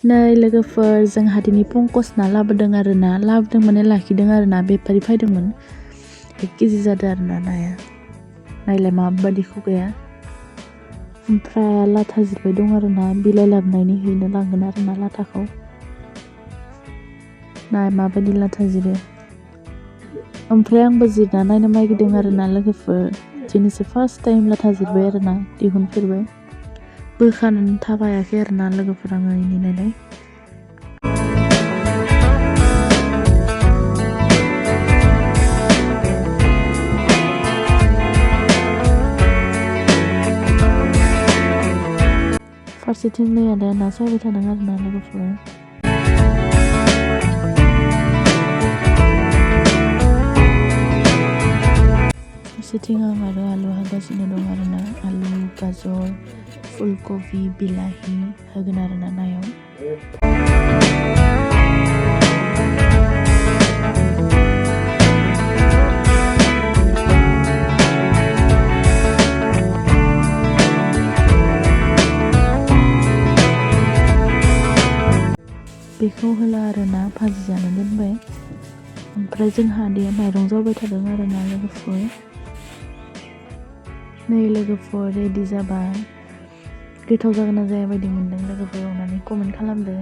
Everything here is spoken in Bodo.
नै लोगोफोर जोंहा दिनै पंकज ना लाबोदों आरोना माने लाखिदों आरोना बेफारि फैदोंमोन 1 केजि जादों आरोना नाया नायलाय माबायदि खुगाया ओमफ्राय लाथा जिरबाय दं आरोना बिलाइ लाबोनायनि हैनो लांगोन आरोना लाथाखौ नाय माबायदि लाथा जिरो ओमफ्राय आंबो जिरना नायनो नागिरदों आरोना लोगोफोर दिनैसो फार्स्ट टाइम लाथा जिरबाय आरोना दिहुनफेरबाय बोखानोनो थाबायाखै आरोना लोगोफोर आङो इनि नायलाय फारसेथिं नै आदाया ना सायबाय थादों आरोना लोगोफोर फारसेथिं आं आरो आलु हागासिनो दं आरोना आलु गाजर फुलकबि बिलाहि होगोन आरोना नायाव बेखौ होला आरोना भाजि जानो दोनबाय ओमफ्राय जोंहा दे माइरं जावबाय थादों आरोना लोगोफोर नै लोगोफोर रेडि जाबाय गोथाव जागोन ना जाया बायदि मोनदों लोगोफोर अननानै कमेन्ट खालामदो